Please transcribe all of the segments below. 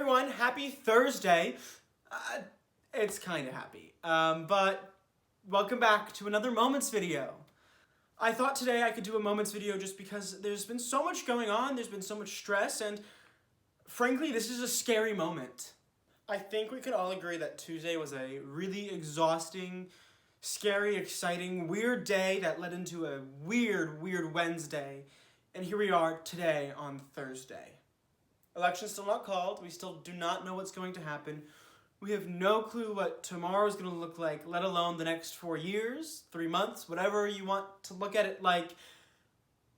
everyone, happy Thursday. It's kind of happy, but welcome back to another Moments video. I thought today I could do a Moments video just because there's been so much going on, there's been so much stress, and frankly, this is a scary moment. I think we could all agree that Tuesday was a really exhausting, scary, exciting, weird day that led into a weird Wednesday, and here we are today on Thursday. Election's still not called. We still do not know what's going to happen. We have no clue what tomorrow is going to look like, let alone the next 4 years, 3 months, whatever you want to look at it like,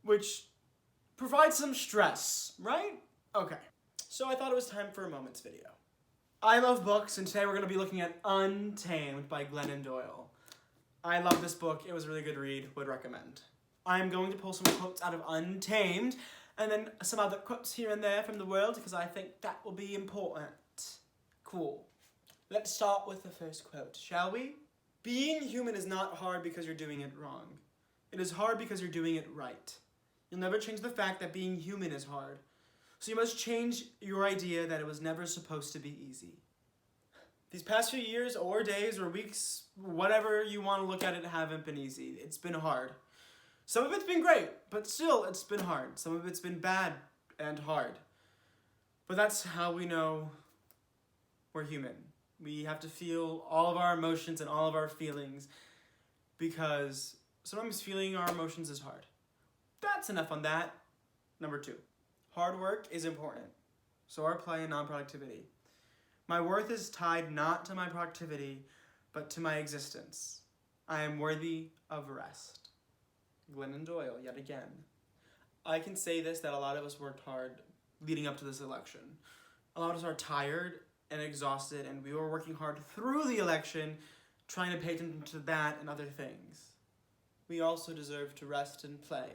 which provides some stress, right? Okay, so I thought it was time for a Moments video. I love books, and today we're going to be looking at Untamed by Glennon Doyle. I love this book. It was a really good read. Would recommend. I'm going to pull some quotes out of Untamed, and then some other quotes here and there from the world, because I think that will be important. Cool. Let's start with the first quote, shall we? Being human is not hard because you're doing it wrong. It is hard because you're doing it right. You'll never change the fact that being human is hard. So you must change your idea that it was never supposed to be easy. These past few years, or days, or weeks, whatever you want to look at it, haven't been easy. It's been hard. Some of it's been great, but still it's been hard. Some of it's been bad and hard. But that's how we know we're human. We have to feel all of our emotions and all of our feelings, because sometimes feeling our emotions is hard. That's enough on that. Number 2, hard work is important. So are play and non-productivity. My worth is tied not to my productivity, but to my existence. I am worthy of rest. Glennon Doyle, yet again. I can say this, that a lot of us worked hard leading up to this election. A lot of us are tired and exhausted, and we were working hard through the election, trying to pay attention to that and other things. We also deserve to rest and play.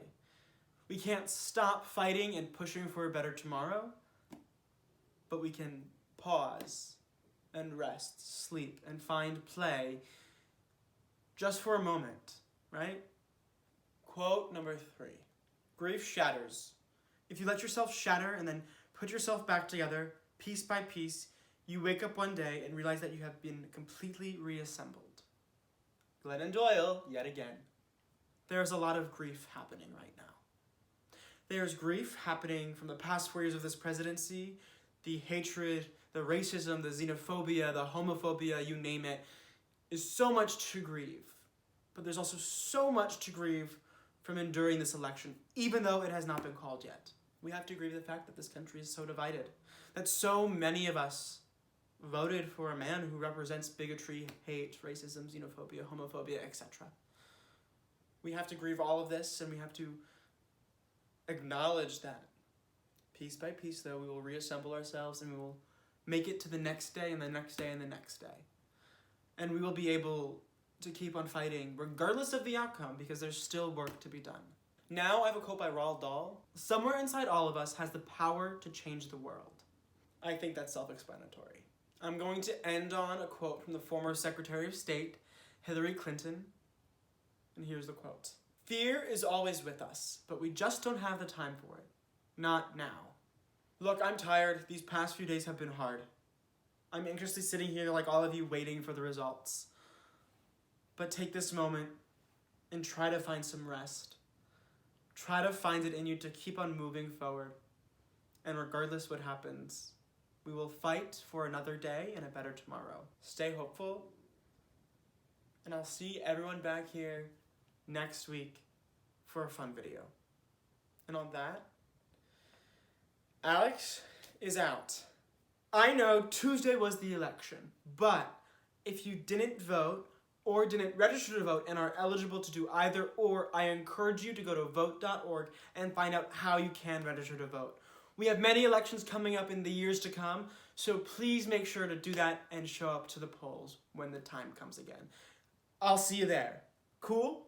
We can't stop fighting and pushing for a better tomorrow, but we can pause and rest, sleep, and find play just for a moment, right? Quote number 3, grief shatters. If you let yourself shatter and then put yourself back together, piece by piece, you wake up one day and realize that you have been completely reassembled. Glennon Doyle, yet again. There's a lot of grief happening right now. There's grief happening from the past 4 years of this presidency, the hatred, the racism, the xenophobia, the homophobia, you name it, is so much to grieve. But there's also so much to grieve from enduring this election, even though it has not been called yet. We have to grieve the fact that this country is so divided, that so many of us voted for a man who represents bigotry, hate, racism, xenophobia, homophobia, etc. We have to grieve all of this, and we have to acknowledge that piece by piece, though, we will reassemble ourselves, and we will make it to the next day, and the next day, and the next day. And we will be able to keep on fighting, regardless of the outcome, because there's still work to be done. Now I have a quote by Roald Dahl. Somewhere inside all of us has the power to change the world. I think that's self-explanatory. I'm going to end on a quote from the former Secretary of State, Hillary Clinton. And here's the quote. Fear is always with us, but we just don't have the time for it. Not now. Look, I'm tired. These past few days have been hard. I'm anxiously sitting here like all of you waiting for the results. But take this moment and try to find some rest. Try to find it in you to keep on moving forward. And regardless what happens, we will fight for another day and a better tomorrow. Stay hopeful. And I'll see everyone back here next week for a fun video. And on that, Alex is out. I know Tuesday was the election, but if you didn't vote, or didn't register to vote and are eligible to do either or, I encourage you to go to vote.org and find out how you can register to vote. We have many elections coming up in the years to come, so please make sure to do that and show up to the polls when the time comes again. I'll see you there. Cool?